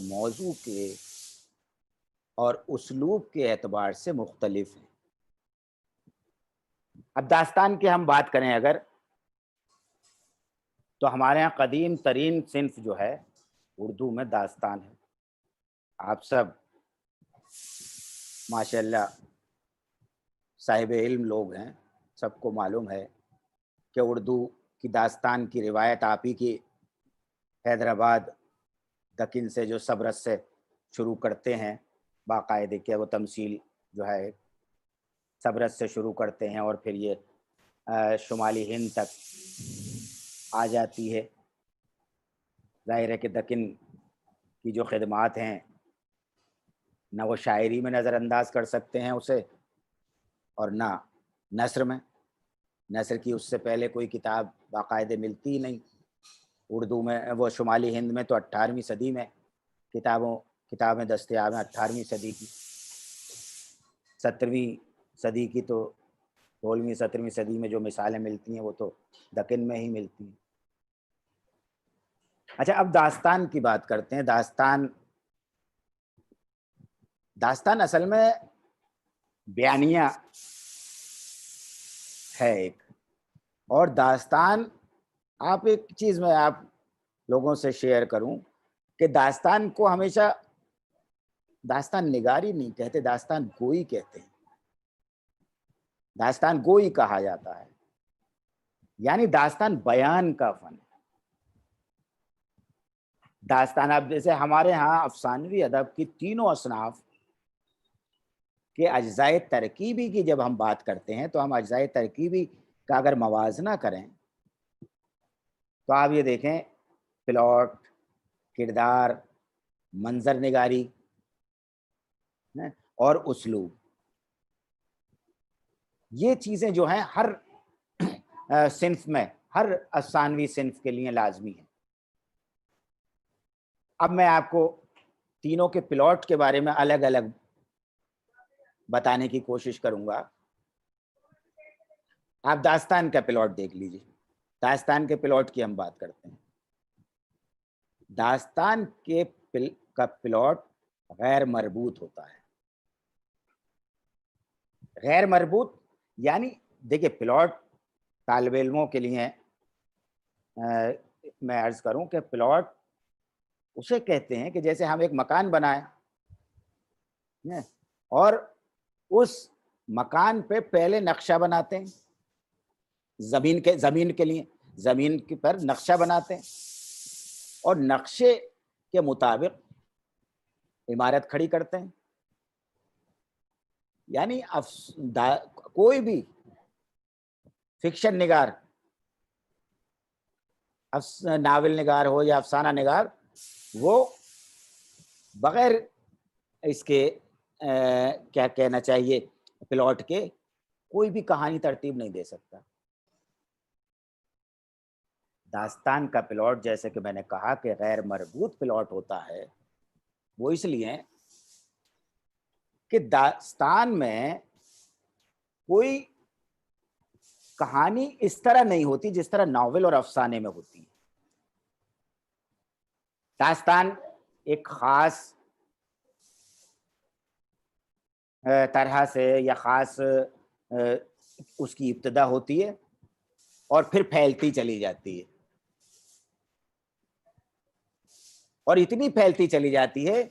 موضوع کے اور اسلوب کے اعتبار سے مختلف ہیں۔ اب داستان کی ہم بات کریں اگر، تو ہمارے ہاں قدیم ترین صنف جو ہے اردو میں داستان ہے۔ آپ سب ماشاء اللہ صاحب علم لوگ ہیں، سب کو معلوم ہے کہ اردو کی داستان کی روایت آپ ہی کی حیدرآباد دکن سے جو سبرس سے شروع کرتے ہیں، باقاعدے کہ وہ تمثیل جو ہے سبرس سے شروع کرتے ہیں اور پھر یہ شمالی ہند تک آ جاتی ہے۔ ظاہر ہے کہ دکن کی جو خدمات ہیں نہ وہ شاعری میں نظر انداز کر سکتے ہیں اسے، اور نہ نثر میں۔ نثر کی اس سے پہلے کوئی کتاب باقاعدے ملتی ہی نہیں اردو میں۔ وہ شمالی ہند میں تو 18ویں صدی میں کتابیں دستیاب ہیں، 18ویں صدی کی۔ 17ویں صدی کی تو 16ویں 17ویں صدی میں جو مثالیں ملتی ہیں وہ تو دکن میں ہی ملتی ہیں۔ اچھا، اب داستان کی بات کرتے ہیں۔ داستان اصل میں بیانیہ ہے ایک، اور داستان آپ ایک چیز میں آپ لوگوں سے شیئر کروں کہ داستان کو ہمیشہ داستان نگاری نہیں کہتے، داستان گوئی کہتے ہیں۔ داستان گوئی کہا جاتا ہے، یعنی داستان بیان کا فن۔ داستان، اب جیسے ہمارے ہاں افسانوی ادب کی تینوں اصناف کہ اجزائے ترکیبی کی جب ہم بات کرتے ہیں تو ہم اجزائے ترکیبی کا اگر موازنہ کریں تو آپ یہ دیکھیں، پلاٹ، کردار، منظر نگاری اور اسلوب، یہ چیزیں جو ہیں ہر صنف میں، ہر افسانوی صنف کے لیے لازمی ہیں۔ اب میں آپ کو تینوں کے پلاٹ کے بارے میں الگ الگ بتانے کی کوشش کروں گا۔ آپ داستان کا پلاٹ دیکھ لیجیے۔ داستان کے پلاٹ کی ہم بات کرتے ہیں۔ داستان کا پلاٹ غیر مربوط ہوتا ہے۔ غیر مربوط یعنی دیکھیے، پلاٹ طالب علموں کے لیے میں عرض کروں کہ پلاٹ اسے کہتے ہیں کہ جیسے ہم ایک مکان بنائیں اور اس مکان پہ پہلے نقشہ بناتے ہیں، زمین کے لیے زمین پر نقشہ بناتے ہیں، اور نقشے کے مطابق عمارت کھڑی کرتے ہیں۔ یعنی کوئی بھی فکشن نگار، ناول نگار ہو یا افسانہ نگار، وہ بغیر اس کے کیا کہنا چاہیے پلاٹ کے کوئی بھی کہانی ترتیب نہیں دے سکتا۔ داستان کا پلاٹ، جیسے کہ میں نے کہا کہ غیر مربوط پلاٹ ہوتا ہے، وہ اس لیے کہ داستان میں کوئی کہانی اس طرح نہیں ہوتی جس طرح ناول اور افسانے میں ہوتی ہے۔ داستان ایک خاص طرح سے یا خاص اس کی ابتدا ہوتی ہے اور پھر پھیلتی چلی جاتی ہے، اور اتنی پھیلتی چلی جاتی ہے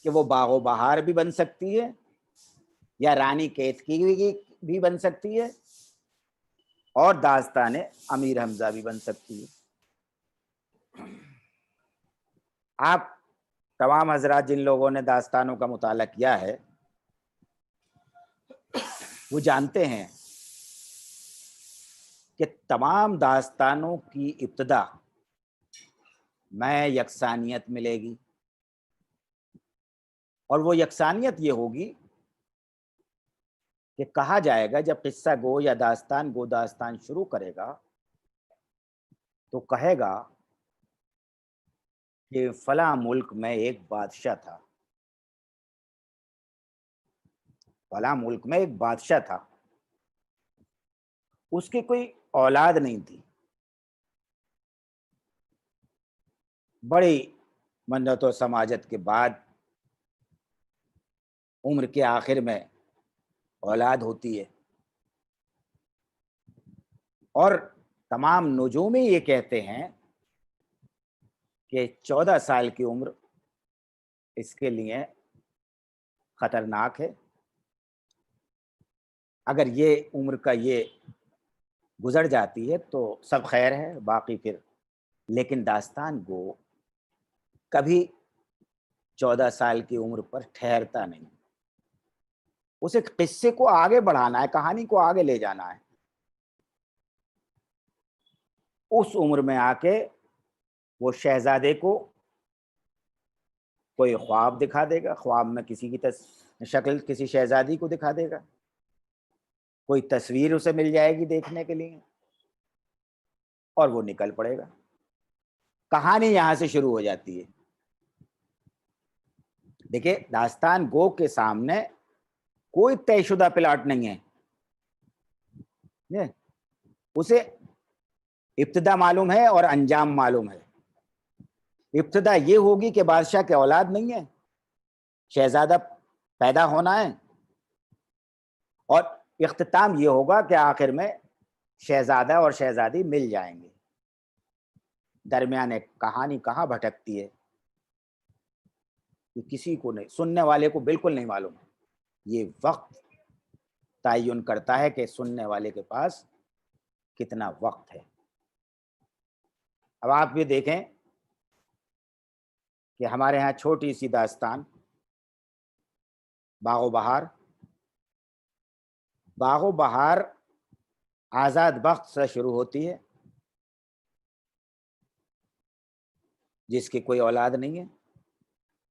کہ وہ باغ و بہار بھی بن سکتی ہے، یا رانی کیتکی بھی بن سکتی ہے، اور داستان امیر حمزہ بھی بن سکتی ہے۔ آپ تمام حضرات جن لوگوں نے داستانوں کا مطالعہ کیا ہے وہ جانتے ہیں کہ تمام داستانوں کی ابتدا میں یکسانیت ملے گی، اور وہ یکسانیت یہ ہوگی کہ کہا جائے گا، جب قصہ گو یا داستان گو داستان شروع کرے گا تو کہے گا کہ فلاں ملک میں ایک بادشاہ تھا، فلاں ملک میں ایک بادشاہ تھا، اس کی کوئی اولاد نہیں تھی، بڑی منت و سماجت کے بعد عمر کے آخر میں اولاد ہوتی ہے، اور تمام نجوم یہ کہتے ہیں کہ 14 سال کی عمر اس کے لیے خطرناک ہے۔ اگر یہ عمر کا یہ گزر جاتی ہے تو سب خیر ہے، باقی پھر، لیکن داستان گو کبھی 14 سال کی عمر پر ٹھہرتا نہیں، اسے قصے کو آگے بڑھانا ہے، کہانی کو آگے لے جانا ہے۔ اس عمر میں آ کے وہ شہزادے کو کوئی خواب دکھا دے گا، خواب میں کسی کی شکل کسی شہزادی کو دکھا دے گا، کوئی تصویر اسے مل جائے گی دیکھنے کے لیے، اور وہ نکل پڑے گا۔ کہانی یہاں سے شروع ہو جاتی ہے۔ دیکھیں، داستان گو کے سامنے کوئی طے شدہ پلاٹ نہیں ہے، اسے ابتدا معلوم ہے اور انجام معلوم ہے۔ ابتدا یہ ہوگی کہ بادشاہ کے اولاد نہیں ہے، شہزادہ پیدا ہونا ہے، اور اختتام یہ ہوگا کہ آخر میں شہزادہ اور شہزادی مل جائیں گے۔ درمیان ایک کہانی کہاں بھٹکتی ہے یہ کسی کو نہیں، سننے والے کو بالکل نہیں معلوم۔ یہ وقت تعین کرتا ہے کہ سننے والے کے پاس کتنا وقت ہے۔ اب آپ یہ دیکھیں کہ ہمارے ہاں چھوٹی سی داستان باغ و بہار، باغ و بہار آزاد بخت سے شروع ہوتی ہے جس کی کوئی اولاد نہیں ہے،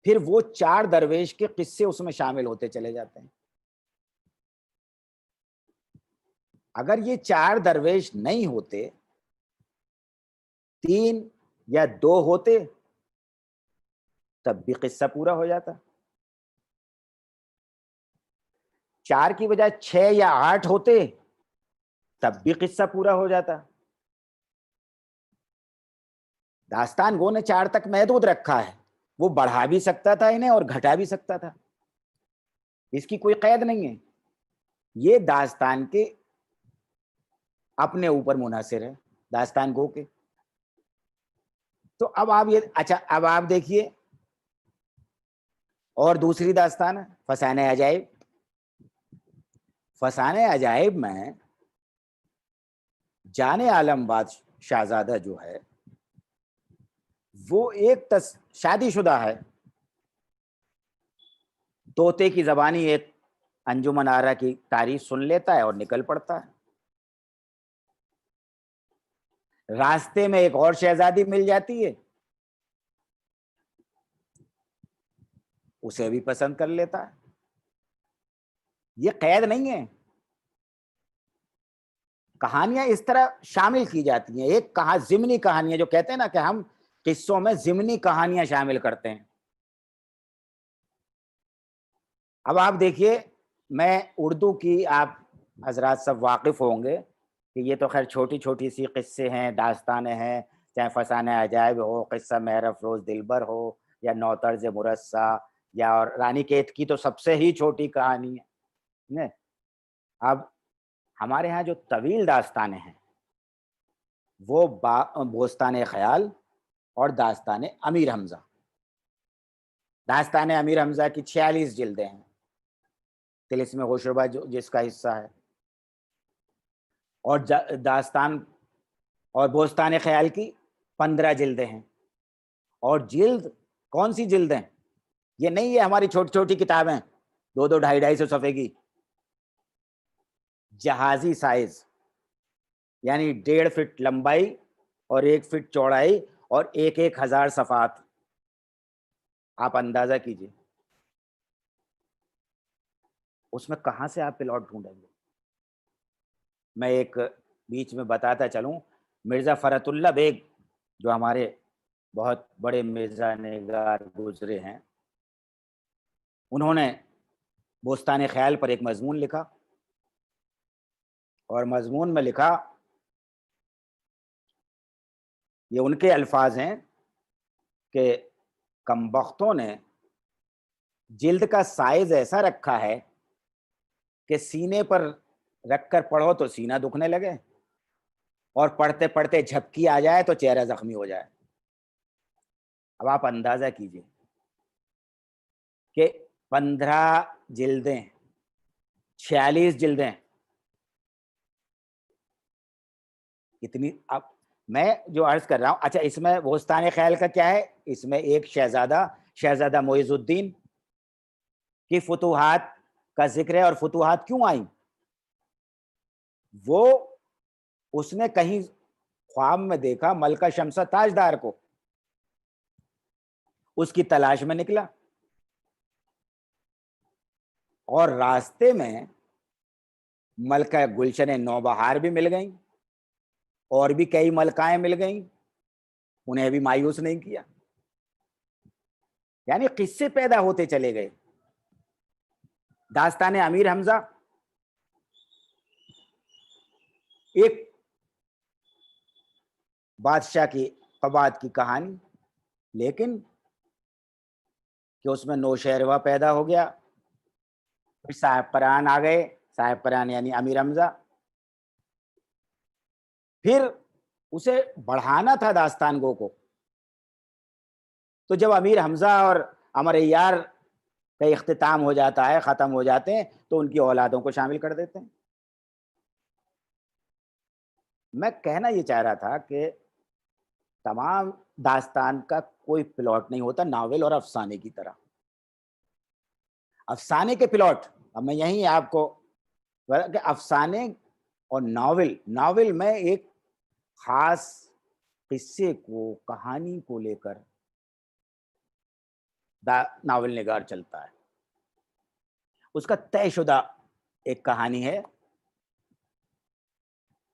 پھر وہ 4 درویش کے قصے اس میں شامل ہوتے چلے جاتے ہیں۔ اگر یہ 4 درویش نہیں ہوتے، 3 یا 2 ہوتے، تب بھی قصہ پورا ہو جاتا۔ 4 کی بجائے 6 یا 8 ہوتے، تب بھی قصہ پورا ہو جاتا۔ داستان گو نے 4 تک محدود رکھا ہے، وہ بڑھا بھی سکتا تھا انہیں اور گھٹا بھی سکتا تھا، اس کی کوئی قید نہیں ہے۔ یہ داستان کے اپنے اوپر منحصر ہے، داستان گو کے۔ تو اب آپ اب آپ دیکھیے، اور دوسری داستان ہے فسانہ عجائب۔ فسانہ عجائب میں جان عالم شہزادہ جو ہے وہ ایک شادی شدہ ہے، طوطے کی زبانی ایک انجمن آرا کی تعریف سن لیتا ہے اور نکل پڑتا ہے۔ راستے میں ایک اور شہزادی مل جاتی ہے، اسے بھی پسند کر لیتا ہے۔ یہ قید نہیں ہے، کہانیاں اس طرح شامل کی جاتی ہیں، ایک ضمنی کہانیاں جو کہتے ہیں نا کہ ہم قصوں میں ضمنی کہانیاں شامل کرتے ہیں۔ اب آپ دیکھیے، میں اردو کی، آپ حضرات سب واقف ہوں گے کہ یہ تو خیر چھوٹی چھوٹی سی قصے ہیں، داستانیں ہیں، چاہے فسانہ عجائب ہو، قصہ مہر افروز دلبر ہو، یا نو طرز مرصع، یا اور رانی کیت کی تو سب سے ہی چھوٹی کہانی ہے۔ اب ہمارے ہاں جو طویل داستانیں ہیں وہ بوستان خیال اور داستان امیر حمزہ۔ داستان امیر حمزہ کی 46 جلدیں ہیں، طلسم غشربہ جس کا حصہ ہے، اور داستان اور بوستان خیال کی 15 جلدیں ہیں۔ اور جلد کون سی جلدیں؟ یہ نہیں ہے ہماری چھوٹی چھوٹی کتابیں 2 250 صفحے کی، جہازی سائز، یعنی 1.5 فٹ لمبائی اور 1 فٹ چوڑائی اور 1,000 صفحات۔ آپ اندازہ کیجئے اس میں کہاں سے آپ پلاٹ ڈھونڈیں گے۔ میں ایک بیچ میں بتاتا چلوں، مرزا فرت اللہ بیگ جو ہمارے بہت بڑے مرزا نگار گزرے ہیں، انہوں نے بوستان خیال پر ایک مضمون لکھا، اور مضمون میں لکھا، یہ ان کے الفاظ ہیں کہ کمبختوں نے جلد کا سائز ایسا رکھا ہے کہ سینے پر رکھ کر پڑھو تو سینہ دکھنے لگے، اور پڑھتے پڑھتے جھپکی آ جائے تو چہرہ زخمی ہو جائے۔ اب آپ اندازہ کیجئے کہ 15 جلدیں، 46 جلدیں، اتنی۔ اب میں جو عرض کر رہا ہوں، اچھا اس میں بوستان خیال کا کیا ہے؟ اس میں ایک شہزادہ معیز الدین کی فتوحات کا ذکر ہے، اور فتوحات کیوں آئیں؟ وہ اس نے کہیں خواب میں دیکھا ملکہ شمسہ تاجدار کو، اس کی تلاش میں نکلا، اور راستے میں ملکہ گلشن نوبہار بھی مل گئیں، اور بھی کئی ملکائیں مل گئیں، انہیں بھی مایوس نہیں کیا۔ یعنی قصے پیدا ہوتے چلے گئے۔ داستان امیر حمزہ ایک بادشاہ کی قباد کی کہانی، لیکن کہ اس میں نوشہروا پیدا ہو گیا، پھر صاحب پران آ گئے، صاحب پران یعنی امیر حمزہ، پھر اسے بڑھانا تھا داستان گو کو، تو جب امیر حمزہ اور امر یار کا اختتام ہو جاتا ہے، ختم ہو جاتے ہیں، تو ان کی اولادوں کو شامل کر دیتے ہیں۔ میں کہنا یہ چاہ رہا تھا کہ تمام داستان کا کوئی پلاٹ نہیں ہوتا ناول اور افسانے کی طرح۔ افسانے کے پلاٹ، اب میں یہیں آپ کو کہ افسانے اور ناول میں ایک خاص قصے کو، کہانی کو لے کر ناول نگار چلتا ہے، اس کا طے شدہ ایک کہانی ہے،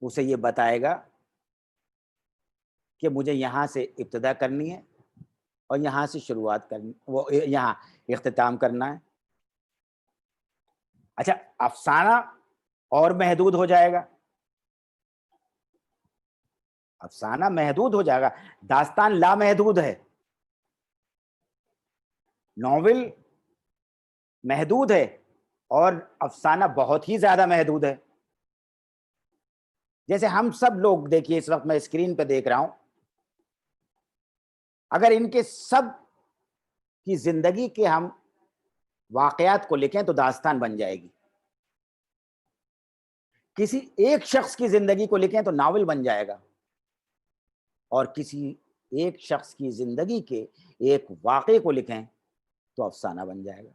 اسے یہ بتائے گا کہ مجھے یہاں سے ابتدا کرنی ہے اور یہاں سے شروعات کرنی، وہ یہاں اختتام کرنا ہے۔ اچھا افسانہ اور محدود ہو جائے گا، افسانہ محدود ہو جائے گا، داستان لامحدود ہے، ناول محدود ہے، اور افسانہ بہت ہی زیادہ محدود ہے۔ جیسے ہم سب لوگ دیکھیے، اس وقت میں اسکرین پہ دیکھ رہا ہوں، اگر ان کے سب کی زندگی کے ہم واقعات کو لکھیں تو داستان بن جائے گی، کسی ایک شخص کی زندگی کو لکھیں تو ناول بن جائے گا، اور کسی ایک شخص کی زندگی کے ایک واقعے کو لکھیں تو افسانہ بن جائے گا۔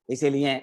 اسی لیے